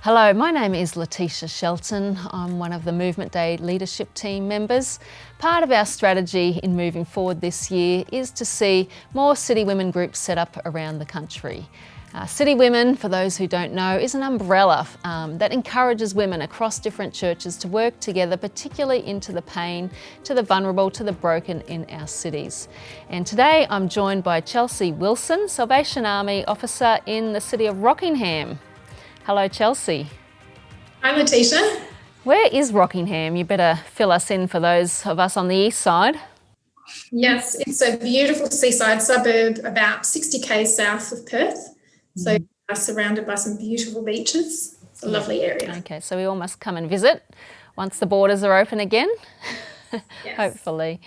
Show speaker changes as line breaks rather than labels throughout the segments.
Hello, my name is Letitia Shelton. I'm one of the Movement Day leadership team members. Part of our strategy in moving forward this year is to see more City Women groups set up around the country. City Women, for those who don't know, is an umbrella that encourages women across different churches to work together, particularly into the pain, to the vulnerable, to the broken in our cities. And today I'm joined by Chelsea Wilson, Salvation Army officer in the City of Rockingham. Hello, Chelsea.
Hi, Letitia.
Where is Rockingham? You better fill us in for those of us on the east side.
Yes, it's a beautiful seaside suburb about 60 k's south of Perth. So we're surrounded by some beautiful beaches. It's a lovely area.
Okay, so we all must come and visit once the borders are open again.
Yes.
Hopefully.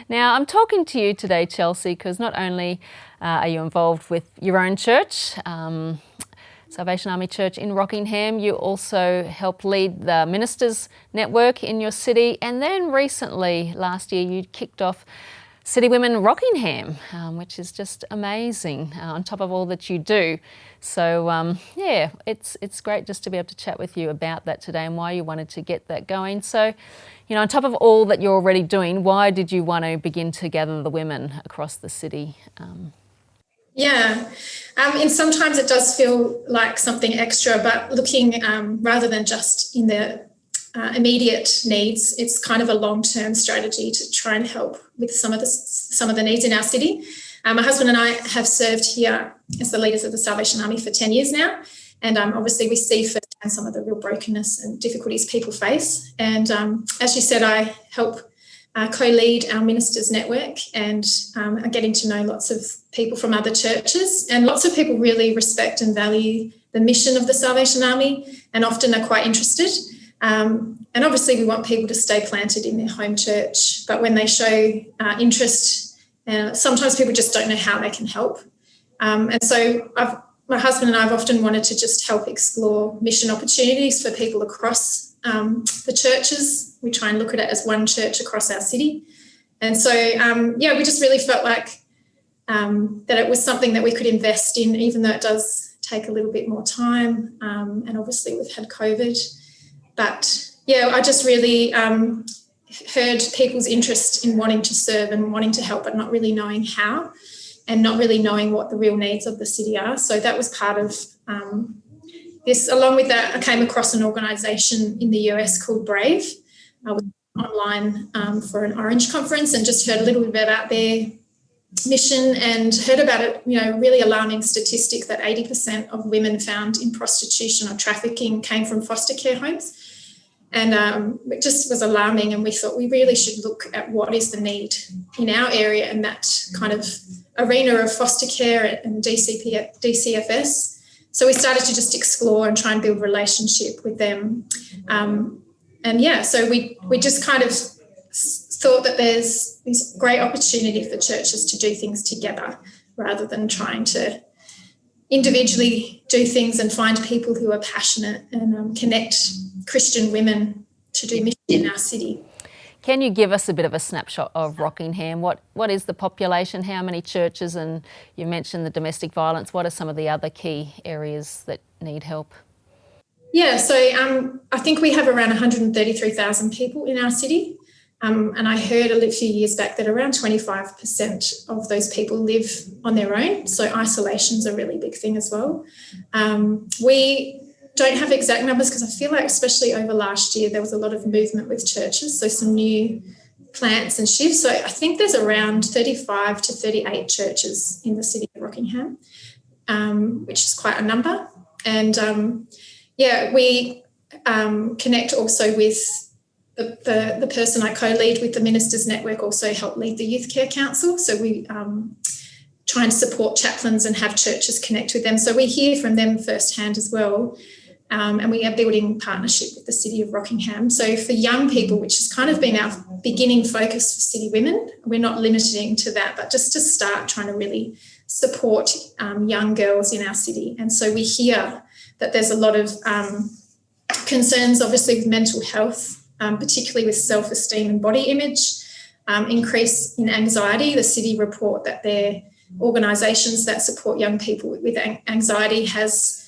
Now, I'm talking to you today, Chelsea, because not only are you involved with your own church, Salvation Army Church in Rockingham, you also help lead the Ministers Network in your city, and then recently, last year, you kicked off City Women Rockingham, which is just amazing on top of all that you do. So yeah, it's great just to be able to chat with you about that today and why you wanted to get that going. So, you know, on top of all that you're already doing, why did you want to begin to gather the women across the city?
Yeah, and sometimes it does feel like something extra, but looking rather than just in the immediate needs, it's kind of a long-term strategy to try and help with some of the needs in our city. My husband and I have served here as the leaders of the Salvation Army for 10 years now, and obviously we see firsthand some of the real brokenness and difficulties people face. And as you said, I help co-lead our Ministers Network, and are getting to know lots of people from other churches, and lots of people really respect and value the mission of the Salvation Army and often are quite interested. And obviously we want people to stay planted in their home church, but when they show interest, sometimes people just don't know how they can help. And so my husband and I have often wanted to just help explore mission opportunities for people across the churches. We try and look at it as one church across our city. And so, we just really felt like that it was something that we could invest in, even though it does take a little bit more time. And obviously we've had COVID. But, yeah, I just really heard people's interest in wanting to serve and wanting to help, but not really knowing how and not really knowing what the real needs of the city are. So that was part of this. Along with that, I came across an organisation in the US called Brave. I was online for an Orange conference and just heard a little bit about their mission and heard about it, you know, really alarming statistic that 80% of women found in prostitution or trafficking came from foster care homes. And it just was alarming, and we thought we really should look at what is the need in our area and that kind of arena of foster care and DCFS. So we started to just explore and try and build relationship with them. So we just kind of thought that there's this great opportunity for churches to do things together rather than trying to individually do things, and find people who are passionate and connect Christian women to do mission in our city.
Can you give us a bit of a snapshot of Rockingham? What is the population? How many churches? And you mentioned the domestic violence. What are some of the other key areas that need help?
Yeah, so I think we have around 133,000 people in our city. And I heard a few years back that around 25% of those people live on their own. So isolation's a really big thing as well. We don't have exact numbers because I feel like especially over last year there was a lot of movement with churches, so some new plants and shifts. So I think there's around 35 to 38 churches in the city of Rockingham, which is quite a number. And we connect also with the person I co-lead with the Ministers Network, also help lead the Youth Care Council. So we try and support chaplains and have churches connect with them. So we hear from them firsthand as well. And we are building partnership with the City of Rockingham. So for young people, which has kind of been our beginning focus for City Women, we're not limiting to that, but just to start trying to really support young girls in our city. And so we hear that there's a lot of concerns, obviously, with mental health, particularly with self-esteem and body image, increase in anxiety. The city report that their organisations that support young people with anxiety has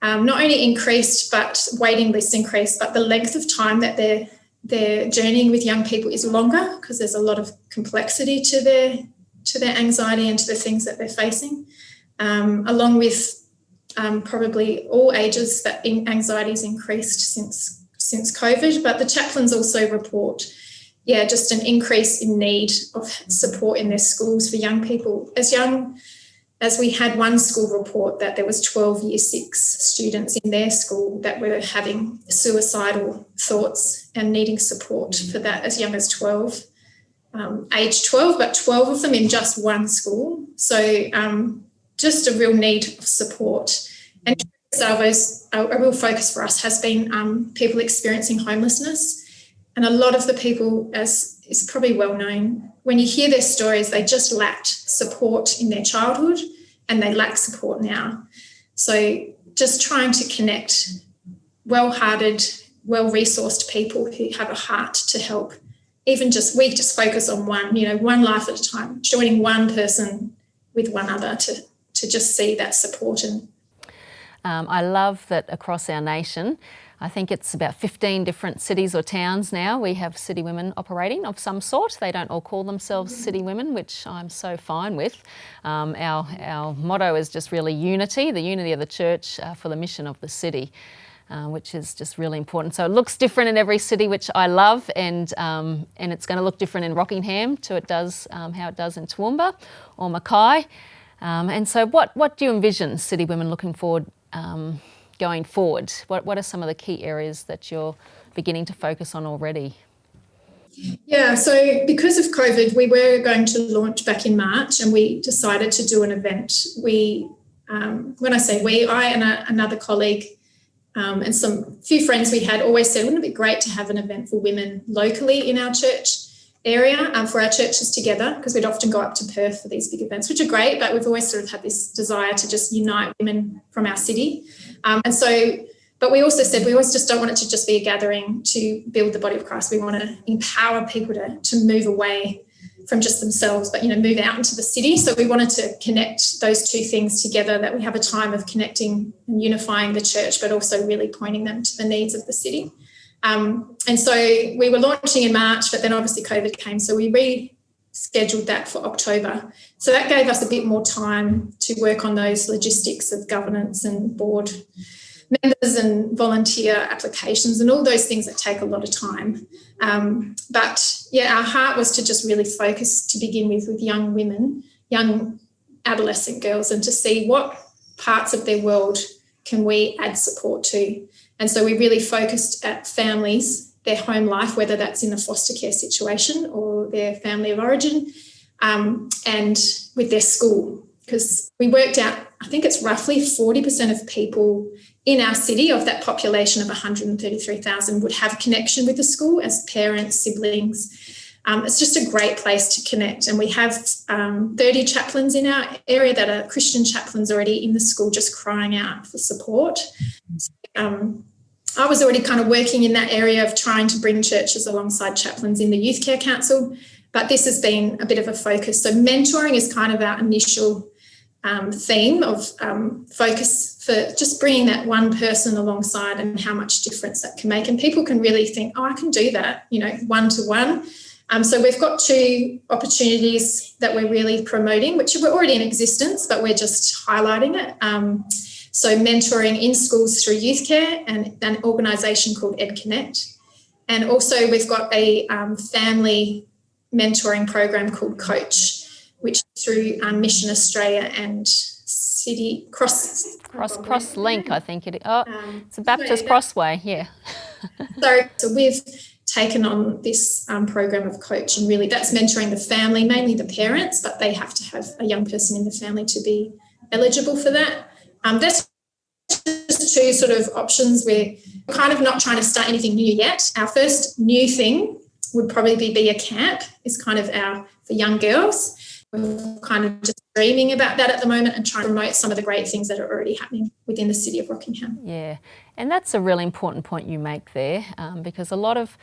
not only increased, but waiting lists increased, but the length of time that they're journeying with young people is longer because there's a lot of complexity to their anxiety and to the things that they're facing, along with probably all ages that anxiety has increased since COVID. But the chaplains also report, just an increase in need of support in their schools for young people. As young as we had one school report that there was 12 year 6 students in their school that were having suicidal thoughts and needing support for that as young as 12, age 12, but 12 of them in just one school. So just a real need of support. And a real focus for us has been people experiencing homelessness. And a lot of the people, as is probably well known, when you hear their stories, they just lacked support in their childhood and they lack support now. So just trying to connect well-hearted, well-resourced people who have a heart to help. We just focus on one life at a time, joining one person with one other to just see that support.
I love that across our nation, I think it's about 15 different cities or towns now, we have city women operating of some sort. They don't all call themselves city women, which I'm so fine with. Our motto is just really unity, the unity of the church for the mission of the city, which is just really important. So it looks different in every city, which I love, and it's going to look different in Rockingham to how it does in Toowoomba or Mackay. And so what do you envision city women looking forward going forward? What are some of the key areas that you're beginning to focus on already?
Yeah, so because of COVID, we were going to launch back in March and we decided to do an event. When I say we, I and another colleague and some few friends we had always said, wouldn't it be great to have an event for women locally in our church area, for our churches together, because we'd often go up to Perth for these big events, which are great, but we've always sort of had this desire to just unite women from our city. But we also said we always just don't want it to just be a gathering to build the body of Christ. We want to empower people to move away from just themselves, but, move out into the city. So we wanted to connect those two things together, that we have a time of connecting and unifying the church, but also really pointing them to the needs of the city. And so we were launching in March, but then obviously COVID came. So we rescheduled that for October. So that gave us a bit more time to work on those logistics of governance and board members and volunteer applications and all those things that take a lot of time. But our heart was to just really focus to begin with young women, young adolescent girls, and to see what parts of their world can we add support to. And so we really focused at families, their home life, whether that's in a foster care situation or their family of origin, and with their school. Because we worked out, I think it's roughly 40% of people in our city, of that population of 133,000, would have a connection with the school as parents, siblings. It's just a great place to connect. And we have 30 chaplains in our area that are Christian chaplains already in the school, just crying out for support. I was already kind of working in that area of trying to bring churches alongside chaplains in the Youth Care Council, but this has been a bit of a focus. So mentoring is kind of our initial theme of focus for just bringing that one person alongside and how much difference that can make. And people can really think, I can do that, one-to-one. So we've got 2 opportunities that we're really promoting, which were already in existence, but we're just highlighting it. So mentoring in schools through youth care and an organisation called EdConnect. And also we've got a family mentoring program called Coach, which is through Mission Australia and City
Cross Link, I think it is. It's a Baptist Crossway, yeah.
So we've taken on this program of Coach, and really that's mentoring the family, mainly the parents, but they have to have a young person in the family to be eligible for that. That's just 2 sort of options. We're kind of not trying to start anything new yet. Our first new thing would probably be a camp, is kind of for young girls. We're kind of just dreaming about that at the moment and trying to promote some of the great things that are already happening within the city of Rockingham.
Yeah, and that's a really important point you make there, because a lot of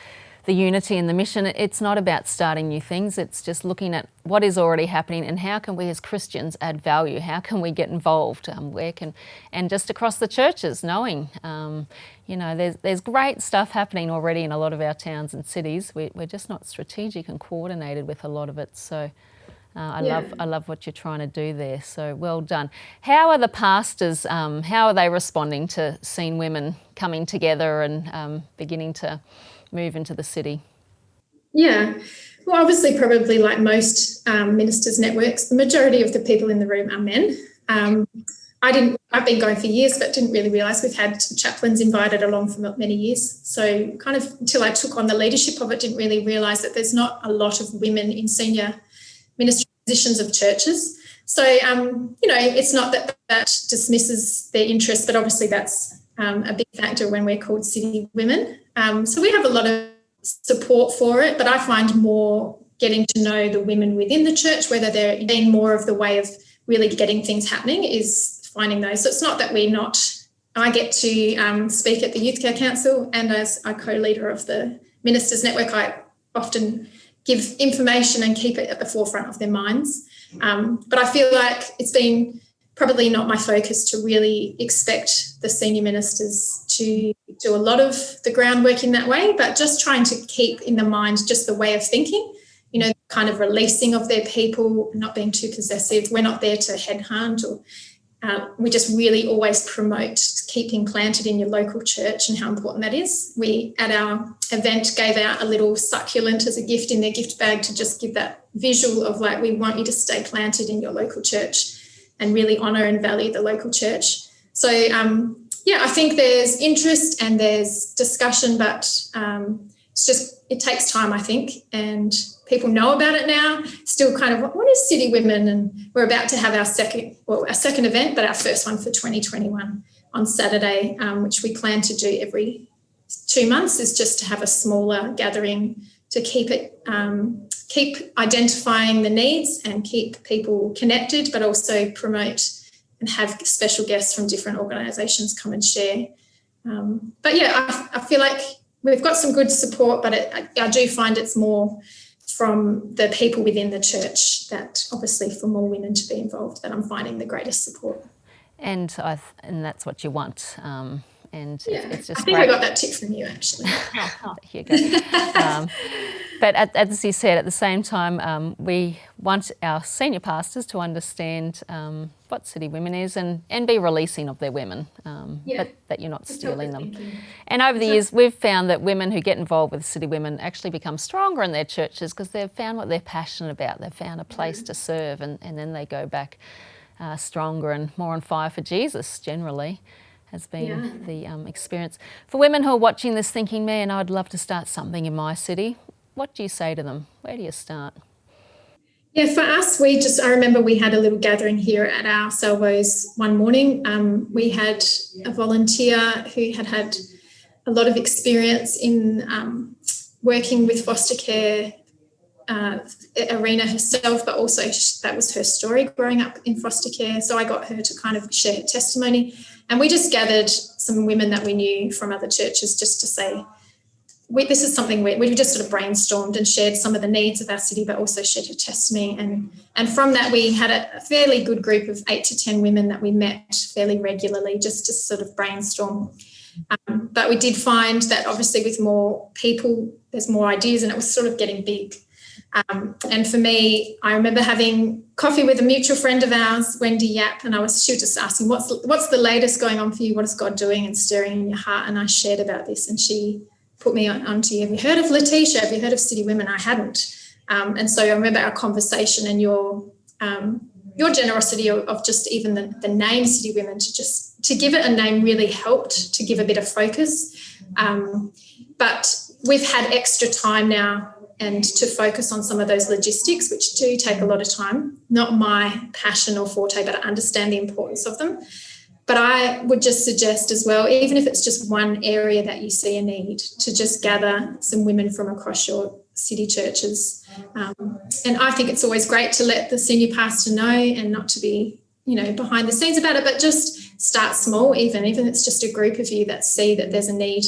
the unity and the mission. It's not about starting new things. It's just looking at what is already happening and how can we as Christians add value? How can we get involved? And just across the churches, knowing, there's great stuff happening already in a lot of our towns and cities. We're just not strategic and coordinated with a lot of it. So I love what you're trying to do there. So well done. How are the pastors, how are they responding to seeing women coming together and beginning to move into the city?
Yeah, well, obviously, probably like most ministers' networks, the majority of the people in the room are men. I've been going for years, but didn't really realise we've had chaplains invited along for many years. So kind of until I took on the leadership of it, didn't really realise that there's not a lot of women in senior ministry positions of churches. So, it's not that dismisses their interest, but obviously that's a big factor when we're called City Women. So we have a lot of support for it, but I find more getting to know the women within the church, whether they're being more of the way of really getting things happening, is finding those. So it's not that I get to speak at the Youth Care Council, and as a co-leader of the Ministers Network, I often give information and keep it at the forefront of their minds. But I feel like it's been probably not my focus to really expect the senior ministers to do a lot of the groundwork in that way, but just trying to keep in the mind just the way of thinking, kind of releasing of their people, not being too possessive. We're not there to headhunt, or we just really always promote keeping planted in your local church and how important that is. We, at our event, gave out a little succulent as a gift in their gift bag to just give that visual of like, we want you to stay planted in your local church and really honour and value the local church. So, I think there's interest and there's discussion, but it takes time, I think, and people know about it now. Still kind of, what is City Women? And we're about to have our second event, but our first one for 2021 on Saturday, which we plan to do every 2 months, is just to have a smaller gathering to keep identifying the needs and keep people connected, but also promote and have special guests from different organisations come and share. I feel like we've got some good support, but I do find it's more from the people within the church, that obviously for more women to be involved, that I'm finding the greatest support.
And that's what you want. It's just
I think
great.
I got that tip from you, actually.
Here you go. But as you said, at the same time, we want our senior pastors to understand what City Women is and be releasing of their women, but that you're not stealing them. And over the years, we've found that women who get involved with City Women actually become stronger in their churches because they've found what they're passionate about. They've found a place to serve, and then they go back stronger and more on fire for Jesus generally. Has been the experience. For women who are watching this thinking, man, I'd love to start something in my city, what do you say to them? Where do you start?
Yeah, for us, I remember we had a little gathering here at our Salvos one morning. We had a volunteer who had a lot of experience in working with foster care arena herself, but also that was her story growing up in foster care. So I got her to kind of share her testimony. And we just gathered some women that we knew from other churches just to say, this is something we just sort of brainstormed and shared some of the needs of our city, but also shared her testimony. And from that, we had a fairly good group of 8 to 10 women that we met fairly regularly just to sort of brainstorm. But we did find that obviously with more people, there's more ideas, and it was sort of getting big. And for me, I remember having coffee with a mutual friend of ours, Wendy Yap, and she was just asking, what's the latest going on for you? What is God doing and stirring in your heart? And I shared about this, and she put me onto, have you heard of Letitia? Have you heard of City Women? I hadn't. And so I remember our conversation and your generosity of just even the name City Women, to give it a name really helped to give a bit of focus. But we've had extra time now and to focus on some of those logistics, which do take a lot of time. Not my passion or forte, but I understand the importance of them. But I would just suggest as well, even if it's just one area that you see a need, to just gather some women from across your city churches. And I think it's always great to let the senior pastor know, and not to be, behind the scenes about it, but just start small, even if it's just a group of you that see that there's a need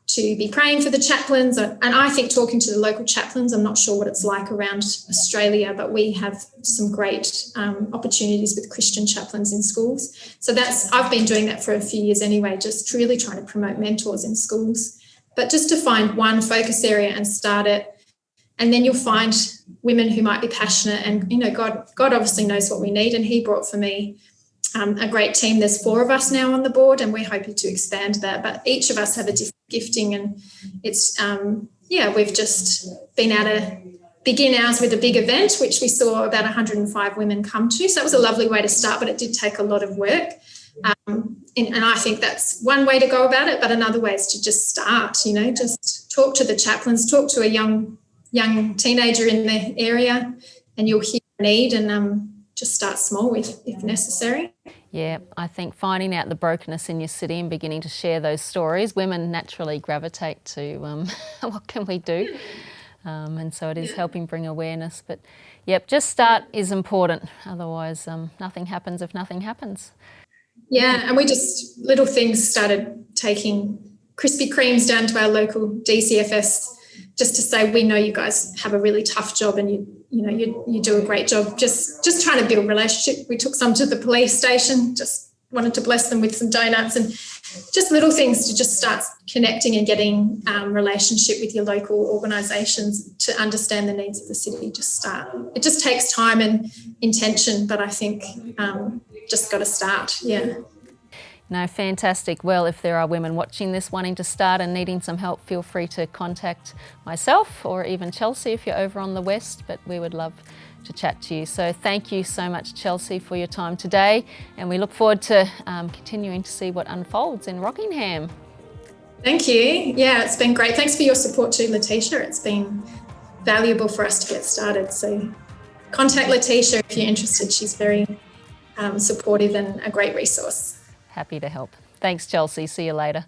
to be praying for the chaplains. And I think talking to the local chaplains, I'm not sure what it's like around Australia, but we have some great opportunities with Christian chaplains in schools. So I've been doing that for a few years anyway, just really trying to promote mentors in schools. But just to find one focus area and start it, and then you'll find women who might be passionate. And, God obviously knows what we need, and he brought for me a great team. There's 4 of us now on the board, and we're hoping to expand that. But each of us have a different gifting, and it's, we've just been able to begin ours with a big event, which we saw about 105 women come to. So that was a lovely way to start, but it did take a lot of work. And I think that's one way to go about it, but another way is to just start, just talk to the chaplains, talk to a young teenager in the area, and you'll hear a need, and just start small if necessary.
Yeah, I think finding out the brokenness in your city and beginning to share those stories, women naturally gravitate to what can we do? And so it is helping bring awareness. But yep, just start is important. Otherwise, nothing happens if nothing happens.
Yeah, and we just, little things, started taking Krispy Kremes down to our local DCFS just to say, we know you guys have a really tough job, and you do a great job. Just trying to build relationship. We took some to the police station, just wanted to bless them with some donuts, and just little things to just start connecting and getting relationship with your local organisations to understand the needs of the city. Just start. It just takes time and intention, but I think just got to start. Yeah.
No, fantastic. Well, if there are women watching this wanting to start and needing some help, feel free to contact myself or even Chelsea if you're over on the west, but we would love to chat to you. So thank you so much, Chelsea, for your time today, and we look forward to continuing to see what unfolds in Rockingham.
Thank you. Yeah, it's been great. Thanks for your support too, Letitia. It's been valuable for us to get started. So contact Letitia if you're interested. She's very supportive and a great resource.
Happy to help. Thanks, Chelsea. See you later.